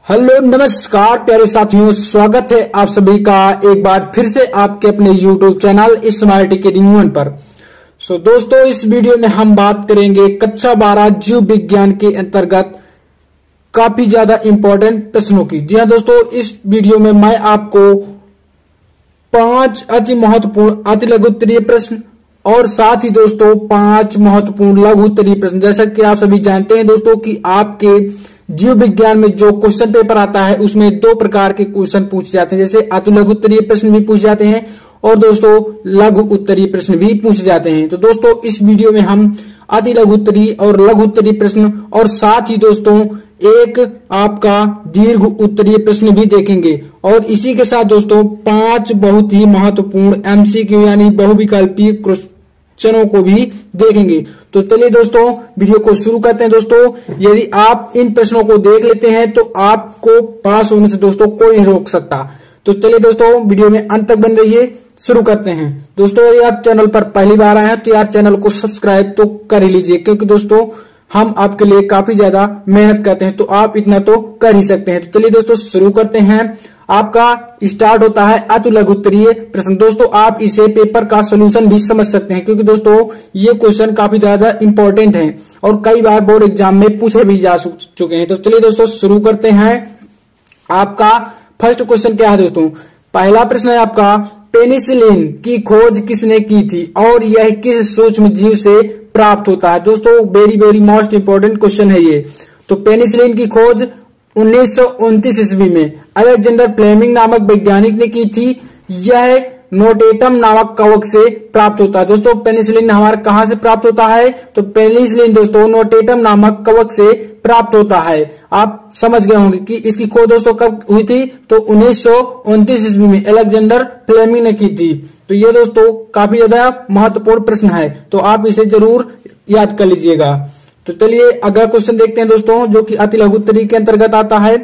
Hello नमस्कार प्यारे साथियों, स्वागत है आप सभी का एक बार फिर से आपके अपने YouTube चैनल स्मार्ट टिकटिंग 1 पर। दोस्तों, इस वीडियो में हम बात करेंगे कक्षा 12 जीव विज्ञान के अंतर्गत काफी ज्यादा इंपॉर्टेंट प्रश्नों की। जी हाँ दोस्तों, इस वीडियो में मैं आपको 5 अति महत्वपूर्ण अति लघु उत्तरीय प्रश्न और साथ ही दोस्तों 5 महत्वपूर्ण लघु उत्तरीय प्रश्न, जैसा कि आप सभी जानते हैं दोस्तोों कि आपके जीव विज्ञान में जो क्वेश्चन पेपर आता है उसमें 2 प्रकार के क्वेश्चन पूछे जाते हैं, जैसे अति लघु उत्तरीय प्रश्न भी पूछे जाते हैं और दोस्तों लघु उत्तरीय प्रश्न भी पूछे जाते हैं। तो दोस्तों, इस वीडियो में हम अति लघु उत्तरीय और लघु उत्तरीय प्रश्न और साथ ही दोस्तों एक आपका दीर्घ उत्तरीय प्रश्न भी देखेंगे और इसी के साथ दोस्तों 5 बहुत ही महत्वपूर्ण MCQ यानी बहुविकल्पीय क्वेश्चनों को भी देखेंगे। तो चलिए दोस्तों वीडियो को शुरू करते हैं। दोस्तों, यदि आप इन प्रश्नों को देख लेते हैं तो आपको पास होने से दोस्तों कोई नहीं रोक सकता। तो चलिए दोस्तों वीडियो में अंत तक बन रहिए, शुरू करते हैं। दोस्तों, यदि आप चैनल पर पहली बार आए हैं तो यार चैनल को सब्सक्राइब तो कर ही लीजिए, क्योंकि दोस्तों हम आपके लिए काफी ज्यादा मेहनत करते हैं, तो आप इतना तो कर ही सकते हैं। तो चलिए दोस्तों शुरू करते हैं। आपका स्टार्ट होता है अति लघु उत्तरीय प्रश्न। दोस्तों, आप इसे पेपर का सोल्यूशन भी समझ सकते हैं, क्योंकि दोस्तों ये क्वेश्चन काफी ज्यादा इंपॉर्टेंट हैं और कई बार बोर्ड एग्जाम में पूछे भी जा चुके हैं। तो चलिए दोस्तों शुरू करते हैं। आपका फर्स्ट क्वेश्चन क्या है दोस्तों? पहला प्रश्न है आपका, पेनिसिलिन की खोज किसने की थी और यह किस सूक्ष्म जीव से प्राप्त होता है? दोस्तों वेरी मोस्ट इंपोर्टेंट क्वेश्चन है ये। तो पेनिसिलिन की खोज 1929 ईस्वी में अलेक्जेंडर फ्लेमिंग नामक वैज्ञानिक ने की थी। यह नोटेटम नामक कवक से प्राप्त होता है। दोस्तों पेनिसिलिन हमारा कहां से प्राप्त होता है? तो पेनिसिलिन दोस्तों नोटेटम नामक कवक से प्राप्त होता है। आप समझ गए होंगे कि इसकी खोज दोस्तों कब हुई थी? तो 1929 ईस्वी में अलेक्जेंडर फ्लेमिंग ने की थी। तो ये दोस्तों काफी ज्यादा महत्वपूर्ण प्रश्न है, तो आप इसे जरूर याद कर लीजिएगा। तो चलिए अगला क्वेश्चन देखते हैं दोस्तों, जो कि अति लघु उत्तरीय के अंतर्गत आता है।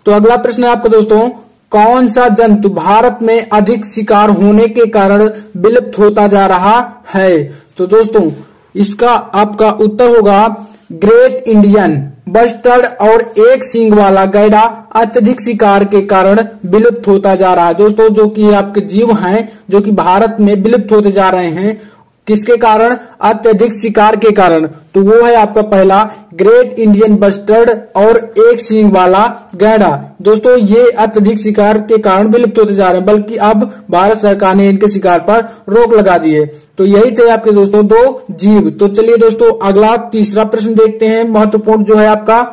तो अगला प्रश्न है आपका दोस्तों, कौन सा जंतु भारत में अधिक शिकार होने के कारण विलुप्त होता जा रहा है? तो दोस्तों इसका आपका उत्तर होगा ग्रेट इंडियन बस्टर्ड और एक सींग वाला गैंडा अत्यधिक शिकार के कारण विलुप्त होता जा रहा है। दोस्तों जो कि आपके जीव हैं जो कि भारत में विलुप्त होते जा रहे हैं, किसके कारण? अत्यधिक शिकार के कारण। तो वो है आपका पहला ग्रेट इंडियन बस्टर्ड और एक सींग वाला गैंडा। दोस्तों ये अत्यधिक शिकार के कारण विलुप्त होते जा रहे हैं, बल्कि अब भारत सरकार ने इनके शिकार पर रोक लगा दी है। तो यही थे आपके दोस्तों 2 जीव। तो चलिए दोस्तों अगला तीसरा प्रश्न देखते हैं, महत्वपूर्ण जो है आपका।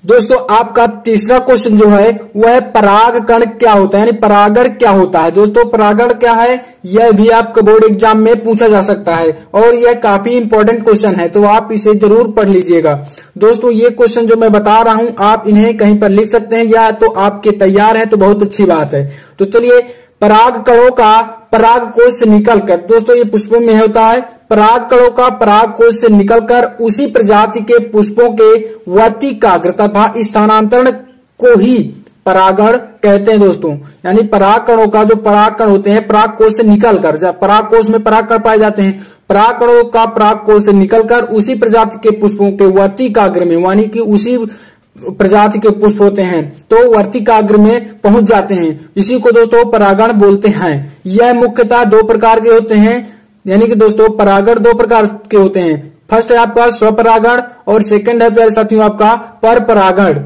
दोस्तों आपका तीसरा क्वेश्चन जो है वह परागकण क्या होता है, यानी परागण क्या होता है? दोस्तों परागण क्या है यह भी आपके बोर्ड एग्जाम में पूछा जा सकता है और यह काफी इंपॉर्टेंट क्वेश्चन है, तो आप इसे जरूर पढ़ लीजिएगा। दोस्तों ये क्वेश्चन जो मैं बता रहा हूं आप इन्हें कहीं पर लिख सकते हैं या तो आपके तैयार है तो बहुत अच्छी बात है। तो चलिए, परागकणों का परागकोश से निकलकर, दोस्तों ये पुष्पों में होता है, परागकणों का परागकोश से निकलकर उसी प्रजाति के पुष्पों के वर्तिकाग्र तथा स्थानांतरण को ही परागण कहते हैं दोस्तों। यानी परागकणों का जो परागकण होते हैं परागकोश से निकलकर, परागकोश में परागकण पाए जाते हैं, परागकणों का परागकोश से निकलकर उसी प्रजाति के पुष्पों के वर्तिकाग्र में, यानी कि उसी प्रजाति के पुष्प होते हैं तो वर्तिकाग्र में पहुंच जाते हैं। इसी को दोस्तों परागण बोलते हैं। यह मुख्यतः 2 प्रकार के होते हैं, यानी कि दोस्तों परागण 2 प्रकार के होते हैं। फर्स्ट है आपका स्वपरागण और सेकंड है प्यारे साथियों आपका परपरागण।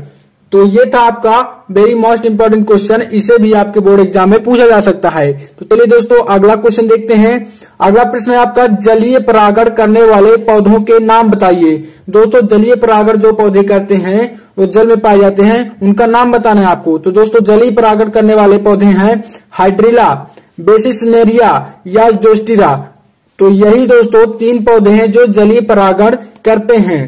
तो ये था आपका वेरी मोस्ट इंपोर्टेंट क्वेश्चन, इसे भी आपके बोर्ड एग्जाम में पूछा जा सकता है। तो चलिए दोस्तों अगला क्वेश्चन देखते हैं। अगला प्रश्न है आपका, जलीय परागण करने वाले पौधों के नाम बताइए। दोस्तों जलीय परागण जो पौधे करते हैं वो जल में पाए जाते हैं, उनका नाम बताना है आपको। तो दोस्तों जलीय परागण करने वाले पौधे हैं हाइड्रिला, बेसिसनेरिया या जोस्टिरा। तो यही दोस्तों 3 पौधे हैं जो जलीय परागण करते हैं।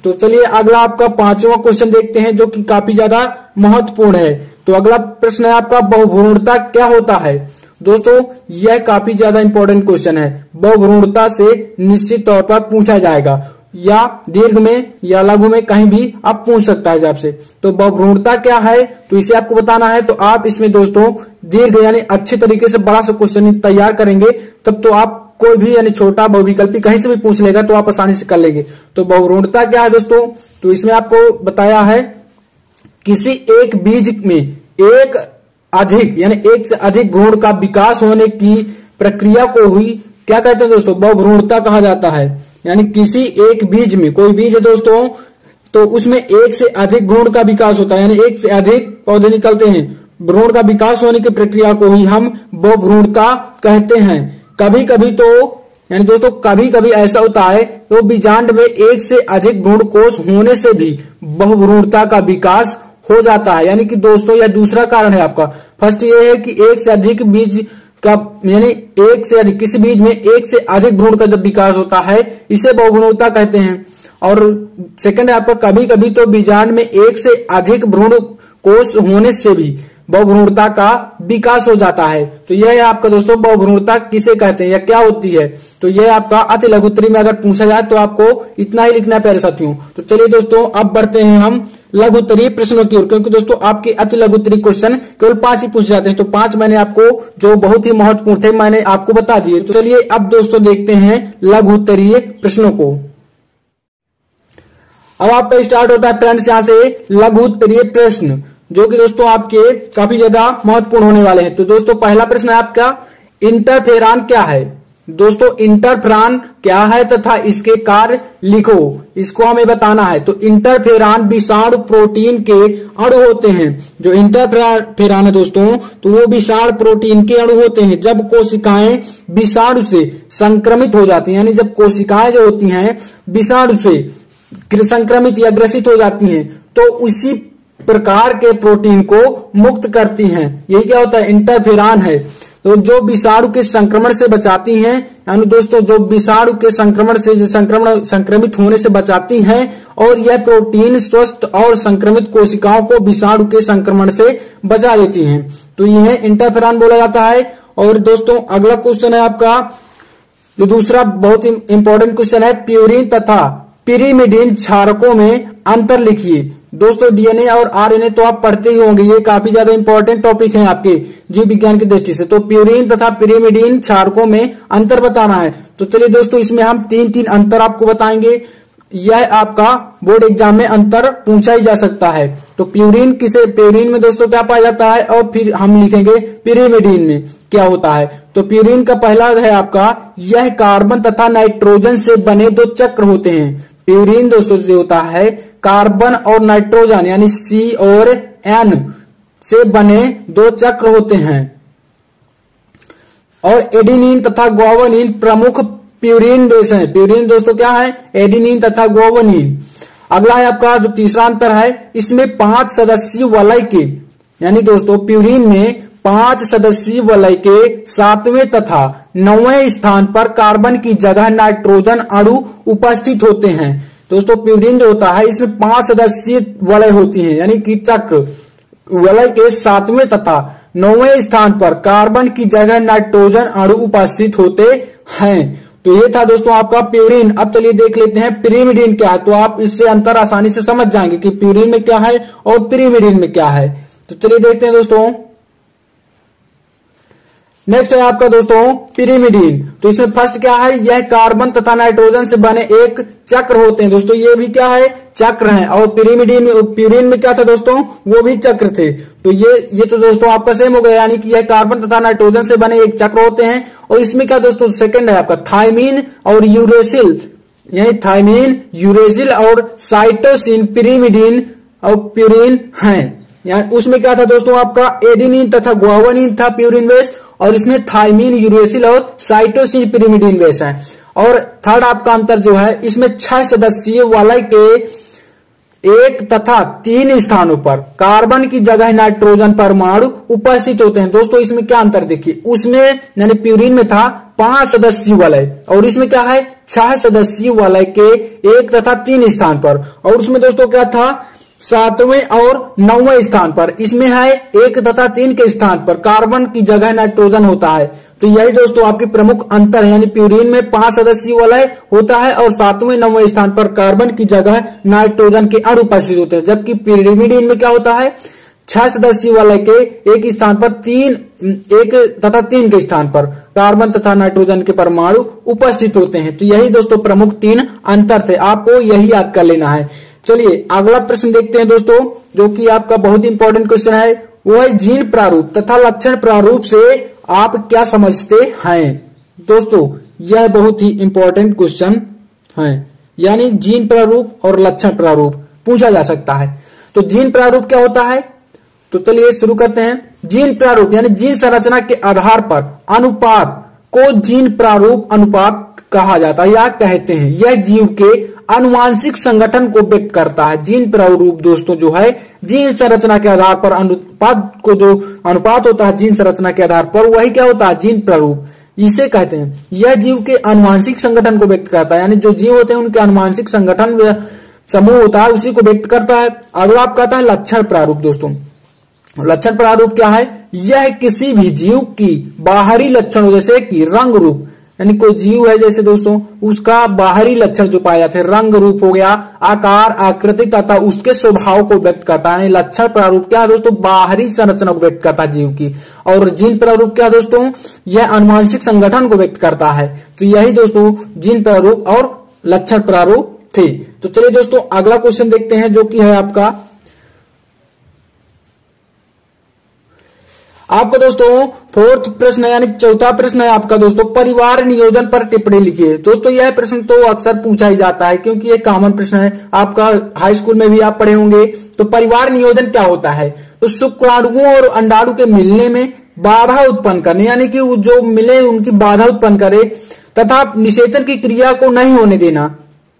तो चलिए अगला आपका 5वां क्वेश्चन देखते हैं, जो कि काफी ज्यादा महत्वपूर्ण है। तो अगला प्रश्न है आपका, बहुभ्रूणता क्या होता है? दोस्तों यह काफी ज्यादा इंपॉर्टेंट क्वेश्चन है। बहुभ्रूणता से निश्चित तौर पर पूछा जाएगा, या दीर्घ में या लघु में कहीं भी आप पूछ सकता है आपसे। तो बहुभ्रूणता क्या है तो इसे आपको बताना है। तो आप इसमें दोस्तों दीर्घ यानी अच्छे तरीके से बड़ा सा क्वेश्चन तैयार करेंगे, तब तो आप कोई भी यानी छोटा बहुविकल्पी कहीं से भी पूछ लेगा तो आप आसानी से कर लेंगे। तो बहुभ्रूणता क्या है दोस्तों? तो तो इसमें आपको बताया है किसी एक बीज में एक से अधिक भ्रूण का विकास होने की प्रक्रिया को हुई क्या कहते हैं दोस्तों, बहुभ्रूणता कहा जाता है। यानी किसी एक बीज में, कोई बीज है दोस्तों, तो उसमें एक से अधिक भ्रूण का विकास होता है, यानी एक से अधिक पौधे निकलते हैं, भ्रूण का विकास होने की प्रक्रिया को ही हम बहुभ्रूणता कहते हैं। कभी कभी तो यानी दोस्तों कभी कभी ऐसा होता है तो बीजांड में एक से अधिक भ्रूण कोष होने से भी बहुभ्रूणता का विकास हो जाता है। यानी कि दोस्तों यह दूसरा कारण है आपका। फर्स्ट ये है कि एक से अधिक बीज का, यानी एक से अधिक, किसी बीज में एक से अधिक भ्रूण का जब विकास होता है इसे बहुभ्रूणता कहते हैं। और सेकंड है आपका, कभी कभी तो बीजांड में एक से अधिक भ्रूण कोष होने से भी बहुभ्रूणता का विकास हो जाता है। तो यह है आपका दोस्तों बहुभ्रूणता किसे कहते हैं या क्या होती है। तो यह आपका अति लघु उत्तरी में अगर पूछा जाए तो आपको इतना ही लिखना है प्यारे साथियों। तो चलिए दोस्तों अब बढ़ते हैं हम लघु उत्तरीय प्रश्नों की ओर, क्योंकि दोस्तों आपके अति लघु उत्तरीय क्वेश्चन केवल 5 ही पूछे जाते हैं। तो 5 मैंने आपको जो बहुत ही महत्वपूर्ण थे मैंने आपको बता दिए। तो चलिए अब दोस्तों देखते हैं लघु उत्तरीय प्रश्नों को। अब आपका स्टार्ट होता है फ्रेंड्स यहाँ से लघु उत्तरीय प्रश्न, जो कि दोस्तों आपके काफी ज्यादा महत्वपूर्ण होने वाले हैं। तो दोस्तों पहला प्रश्न है आपका, इंटरफेरान क्या है। दोस्तों इंटरफेरान क्या है तथा इसके कार्य लिखो, इसको हमें बताना है। तो इंटरफेरान विषाणु प्रोटीन के अणु होते हैं। जो इंटरफेरान है दोस्तों तो वो विषाणु प्रोटीन के अणु होते हैं जब कोशिकाएं विषाणु से संक्रमित हो जाती हैं। यानी जब कोशिकाएं जो होती हैं विषाणु से संक्रमित या ग्रसित हो जाती हैं तो उसी प्रकार के प्रोटीन को मुक्त करती हैं। यही क्या होता है, इंटरफेरान है। तो जो विषाणु के संक्रमण से बचाती हैं, यानी दोस्तों जो विषाणु के संक्रमण से संक्रमित होने से बचाती हैं, और यह प्रोटीन स्वस्थ और संक्रमित कोशिकाओं को विषाणु के संक्रमण से बचा देती हैं। तो यह इंटरफेरान बोला जाता है। और दोस्तों अगला क्वेश्चन है आपका, जो दूसरा बहुत ही इंपॉर्टेंट क्वेश्चन है, प्यूरिन तथा पिरिमिडिन क्षारकों में अंतर लिखिए। दोस्तों डीएनए और आरएनए तो आप पढ़ते ही होंगे, ये काफी ज्यादा इंपॉर्टेंट टॉपिक हैं आपके जीव विज्ञान की दृष्टि से। तो प्यूरिन तथा पिरिमिडिन क्षारकों में अंतर बताना है। तो चलिए दोस्तों इसमें हम 3 अंतर आपको बताएंगे। यह आपका बोर्ड एग्जाम में अंतर पूछा ही जा सकता है। तो प्यूरिन में दोस्तों क्या पाया जाता है, और फिर हम लिखेंगे पिरिमिडिन में क्या होता है। तो प्यूरिन का पहला है आपका, यह कार्बन तथा नाइट्रोजन से बने 2 चक्र होते हैं। प्यूरिन दोस्तों जो होता है कार्बन और नाइट्रोजन यानी C और N से बने 2 चक्र होते हैं। और एडिनिन तथा ग्वानिन प्रमुख प्यूरिन बेस है। प्यूरिन दोस्तों क्या है, एडिनिन तथा ग्वानिन। अगला है आपका जो तीसरा अंतर है, इसमें 5 सदस्यीय वलय के, यानी दोस्तों प्यूरिन में 5 सदस्यीय वलय के 7वें तथा 9वें स्थान पर कार्बन की जगह नाइट्रोजन अणु उपस्थित होते हैं। दोस्तों प्यूरिन जो होता है इसमें 5 सदस्यीय वलय होती हैं, यानी कि चक्र वलय के 7वें तथा 9वें स्थान पर कार्बन की जगह नाइट्रोजन अणु उपस्थित होते हैं। तो ये था दोस्तों आपका प्यूरिन। अब चलिए देख लेते हैं पिरिमिडिन क्या है। तो आप इससे अंतर आसानी से समझ जाएंगे कि प्यूरिन में क्या है और पिरिमिडिन में क्या है। तो चलिए देखते हैं दोस्तों। नेक्स्ट है आपका दोस्तों पिरिमिडिन। तो इसमें फर्स्ट क्या है, यह कार्बन तथा नाइट्रोजन से बने एक चक्र होते हैं। दोस्तों ये भी क्या है, चक्र है। और प्यूरिन में क्या था दोस्तों, वो भी चक्र थे। तो ये तो दोस्तों आपका सेम हो गया, यानी कि यह कार्बन तथा नाइट्रोजन से बने एक चक्र होते हैं। और इसमें क्या दोस्तों सेकंड है आपका थायमीन और यूरेसिल, यानी थायमीन, यूरेसिल और साइटोसिन पिरिमिडिन और प्यूरिन है। यानी उसमें क्या था दोस्तों आपका एडिनिन तथा ग्वानिन था प्यूरिन बेस, और इसमें थायमीन, यूरेसिल और साइटोसिन पिरिमिडिन बेस है। और थर्ड आपका अंतर जो है, इसमें 6 सदस्यीय वलय के 1 तथा 3 स्थानों पर कार्बन की जगह नाइट्रोजन परमाणु उपस्थित होते हैं। दोस्तों इसमें क्या अंतर देखिए, उसमें यानी प्यूरिन में था 5 सदस्यीय वलय, और इसमें क्या है 6 सदस्यीय वलय के 1 तथा 3 स्थान पर। और उसमें दोस्तों क्या था 7वें और 9वें स्थान पर। इसमें है 1 तथा 3 के स्थान पर कार्बन की जगह नाइट्रोजन होता है। तो यही दोस्तों आपकी प्रमुख अंतर है, यानी प्यूरिन में 5 सदस्यीय वलय होता है और 7वें 9वें स्थान पर कार्बन की जगह नाइट्रोजन के अणु उपस्थित होते हैं। जबकि पिरिमिडिन में क्या होता है 6 सदस्यीय वलय के 1 स्थान पर 1 तथा 3 के स्थान पर कार्बन तथा नाइट्रोजन के परमाणु उपस्थित होते हैं। तो यही दोस्तों प्रमुख 3 अंतर थे, आपको यही याद कर लेना है। चलिए अगला प्रश्न देखते हैं दोस्तों, जो कि आपका बहुत ही इंपॉर्टेंट क्वेश्चन है। वो है जीन प्रारूप तथा लक्षण प्रारूप से आप क्या समझते हैं। दोस्तों यह बहुत ही इंपॉर्टेंट क्वेश्चन है, यानी जीन प्रारूप और लक्षण प्रारूप पूछा जा सकता है। तो जीन प्रारूप क्या होता है, तो चलिए शुरू करते हैं। जीन प्रारूप यानी जीन संरचना के आधार पर अनुपात को जीन प्रारूप अनुपात कहा जाता है या कहते हैं। यह जीव के आनुवांशिक संगठन को व्यक्त करता है। जीन प्रारूप दोस्तों जो है जीन संरचना के आधार पर अनुपात को, जो अनुपात होता है जीन संरचना के आधार पर, वही क्या होता है जीन प्रारूप, इसे कहते हैं। यह जीव के आनुवांशिक संगठन को व्यक्त करता है, यानी जो जीव होते हैं उनके आनुवांशिक संगठन समूह होता है उसी को व्यक्त करता है। अगला आप कहता है लक्षण प्रारूप। दोस्तों लक्षण प्रारूप क्या है, यह किसी भी जीव की बाहरी लक्षणों जैसे कि रंग रूप, यानी कोई जीव है जैसे दोस्तों उसका बाहरी लक्षण जो पाए जाते हैं, रंग रूप हो गया, आकार आकृति तथा उसके स्वभाव को व्यक्त करता है। लक्षण प्रारूप क्या है दोस्तों, बाहरी संरचना को व्यक्त करता है जीव की। और जीन प्रारूप क्या दोस्तों, यह आनुवांशिक संगठन को व्यक्त करता है। तो यही दोस्तों जीन प्रारूप और लक्षण प्रारूप थे। तो चलिए दोस्तों अगला क्वेश्चन देखते हैं, जो कि है आपका दोस्तों फोर्थ प्रश्न है, यानी चौथा प्रश्न है आपका दोस्तों, परिवार नियोजन पर टिप्पणी लिखिए। दोस्तों यह प्रश्न तो अक्सर पूछा ही जाता है, क्योंकि ये कॉमन प्रश्न है, आपका हाई स्कूल में भी आप पढ़े होंगे। तो परिवार नियोजन क्या होता है, तो शुक्राणुओं और अंडाणु के मिलने में बाधा उत्पन्न करने, यानी कि जो मिले उनकी बाधा उत्पन्न करे तथा निषेचन की क्रिया को नहीं होने देना,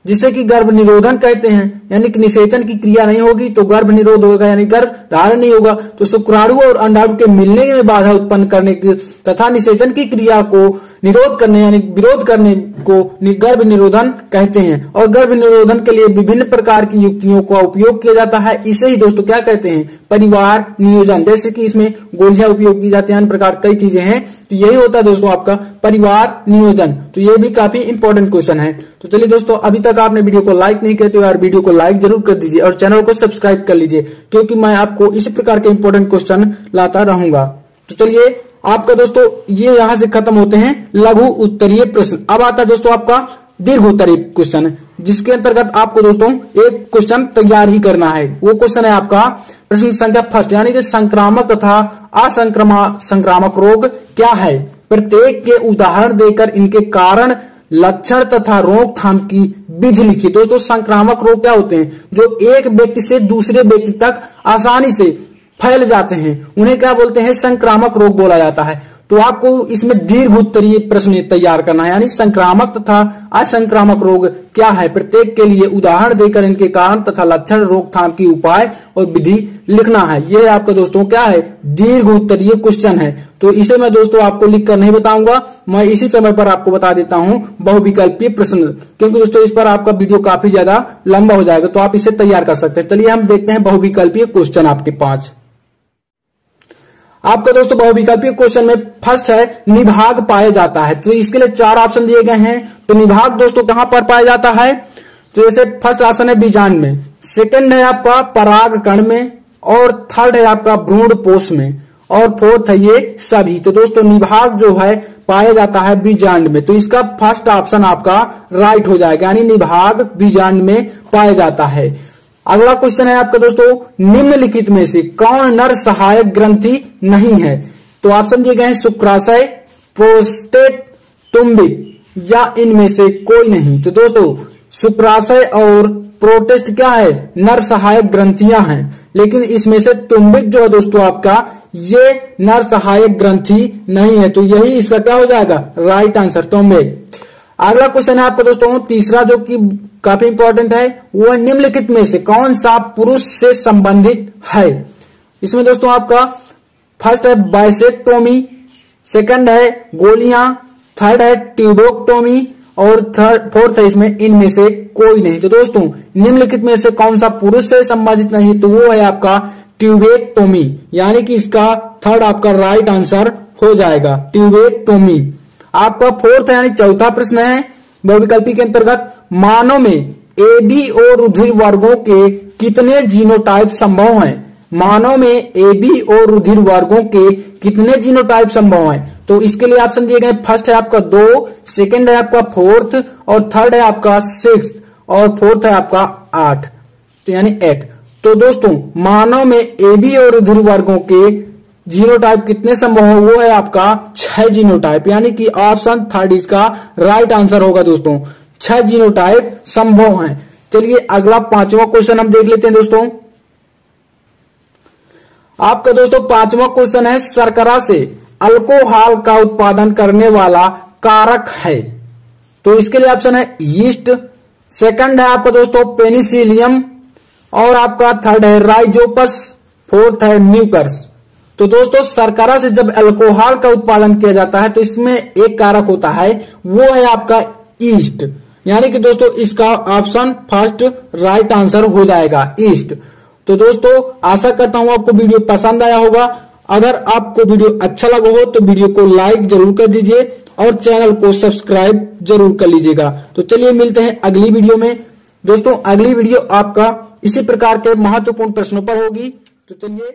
जिसे कि गर्भ निरोधन कहते हैं। यानी कि निषेचन की क्रिया नहीं होगी तो गर्भ निरोध होगा, यानी गर्भ धारण नहीं होगा। तो शुक्राणु और अंडाणु के मिलने में बाधा उत्पन्न करने की तथा निषेचन की क्रिया को निरोध करने यानी विरोध करने को गर्भ निरोधन कहते हैं। और गर्भ निरोधन के लिए विभिन्न प्रकार की युक्तियों का उपयोग किया जाता है। इसे ही दोस्तों क्या कहते हैं, परिवार नियोजन। जैसे कि इसमें गोलियां उपयोग की जाती हैं, अन्य प्रकार कई चीजें हैं। तो यही होता है दोस्तों आपका परिवार नियोजन। तो ये भी काफी इंपॉर्टेंट क्वेश्चन है। तो चलिए दोस्तों, अभी तक आपने वीडियो को लाइक नहीं किया तो यार वीडियो को लाइक जरूर कर दीजिए और चैनल को सब्सक्राइब कर लीजिए, क्योंकि मैं आपको इसी प्रकार के इंपॉर्टेंट क्वेश्चन लाता रहूंगा। तो चलिए आपका दोस्तों ये यहां से खत्म होते हैं लघु उत्तरीय प्रश्न। अब आता है दोस्तों आपका दीर्घ उत्तरीय क्वेश्चन, जिसके अंतर्गत आपको दोस्तों एक क्वेश्चन तैयार ही करना है। वो क्वेश्चन है आपका प्रश्न संख्या फर्स्ट, यानी कि संक्रामक तथा असंक्रामक रोग क्या है, प्रत्येक के उदाहरण देकर इनके कारण लक्षण तथा रोकथाम की विधि लिखी। दोस्तों संक्रामक रोग क्या होते हैं, जो एक व्यक्ति से दूसरे व्यक्ति तक आसानी से फैल जाते हैं, उन्हें क्या बोलते हैं, संक्रामक रोग बोला जाता है। तो आपको इसमें दीर्घ उत्तरीय प्रश्न तैयार करना है, यानी संक्रामक तथा असंक्रामक रोग क्या है, प्रत्येक के लिए उदाहरण देकर इनके कारण तथा लक्षण रोकथाम की उपाय और विधि लिखना है। यह आपका दोस्तों क्या है, दीर्घ उत्तरीय क्वेश्चन है। तो इसे मैं दोस्तों आपको लिख कर नहीं बताऊंगा, मैं इसी समय पर आपको बता देता हूं बहुविकल्पीय प्रश्न, क्योंकि दोस्तों इस पर आपका वीडियो काफी ज्यादा लंबा हो जाएगा, तो आप इसे तैयार कर सकते हैं। चलिए हम देखते हैं बहुविकल्पीय क्वेश्चन आपके 5। आपका दोस्तों बहुविकल्पीय क्वेश्चन में फर्स्ट है निभाग पाया जाता है। तो इसके लिए 4 ऑप्शन दिए गए हैं। तो निभाग दोस्तों कहां पर पाया जाता है, तो जैसे फर्स्ट ऑप्शन है बीजांड में, सेकंड है आपका पराग कण में, और थर्ड है आपका भ्रूण पोष में, और फोर्थ है ये सभी। तो दोस्तों निभाग जो है पाया जाता है बीजांड में, तो इसका फर्स्ट ऑप्शन आपका राइट हो जाएगा, यानी निभाग बीजांड में पाया जाता है। अगला क्वेश्चन है आपका दोस्तों निम्नलिखित में से कौन नर सहायक ग्रंथि नहीं है। तो ऑप्शन दिए गए हैं शुक्राशय, प्रोस्टेट, तुम्बिक या इनमें से कोई नहीं। तो दोस्तों शुक्राशय और प्रोटेस्ट क्या है, नर सहायक ग्रंथियां हैं, लेकिन इसमें से तुम्बिक जो है दोस्तों आपका ये नर सहायक ग्रंथि नहीं है। तो यही इसका क्या हो जाएगा, राइट आंसर तुम्बिक। अगला क्वेश्चन है आपका दोस्तों तीसरा, जो कि काफी इंपॉर्टेंट है, वो है निम्नलिखित में से कौन सा पुरुष से संबंधित है। इसमें दोस्तों आपका फर्स्ट है बाइसेक्टोमी, सेकंड है गोलियां, थर्ड है ट्यूबोक्टोमी, और फोर्थ है इसमें इनमें से कोई नहीं। तो दोस्तों निम्नलिखित में से कौन सा पुरुष से संबंधित नहीं, तो वो है आपका ट्यूबेक्टोमी, यानी कि इसका थर्ड आपका राइट आंसर हो जाएगा ट्यूबेक्टोमी। आपका फोर्थ है यानी चौथा प्रश्न है बहुविकल्पी के अंतर्गत, मानव में ए बी और रुधिर वर्गों के कितने जीनोटाइप संभव हैं। मानव में ए बी और रुधिर वर्गों के कितने जीनोटाइप संभव हैं। तो इसके लिए ऑप्शन दिए गए, फर्स्ट है आपका 2, सेकंड है आपका 4th, और थर्ड है आपका 6th, और फोर्थ है आपका 8। तो यानी 8। तो दोस्तों मानव में AB और ध्रुव वर्गों के जीनोटाइप कितने संभव हो, वो है आपका 6 जीनोटाइप, यानी कि ऑप्शन 3 इसका राइट आंसर होगा दोस्तों। 6 जीनोटाइप संभव हैं। चलिए अगला 5वां क्वेश्चन हम देख लेते हैं दोस्तों। आपका दोस्तों 5वां क्वेश्चन है, शर्करा से अल्कोहल का उत्पादन करने वाला कारक है। तो इसके लिए ऑप्शन है यीस्ट, सेकंड है आपका दोस्तों पेनिसिलियम, और आपका थर्ड है राइजोपस, फोर्थ है म्यूकर्स। तो दोस्तों शर्करा से जब अल्कोहल का उत्पादन किया जाता है तो इसमें एक कारक होता है, वो है आपका ईस्ट, यानी कि दोस्तों इसका ऑप्शन फर्स्ट राइट आंसर हो जाएगा, ईस्ट। तो दोस्तों आशा करता हूं आपको वीडियो पसंद आया होगा। अगर आपको वीडियो अच्छा लगा हो तो वीडियो को लाइक जरूर कर दीजिए और चैनल को सब्सक्राइब जरूर कर लीजिएगा। तो चलिए मिलते हैं अगली वीडियो में दोस्तों। अगली वीडियो आपका इसी प्रकार के महत्वपूर्ण प्रश्नों पर होगी। तो चलिए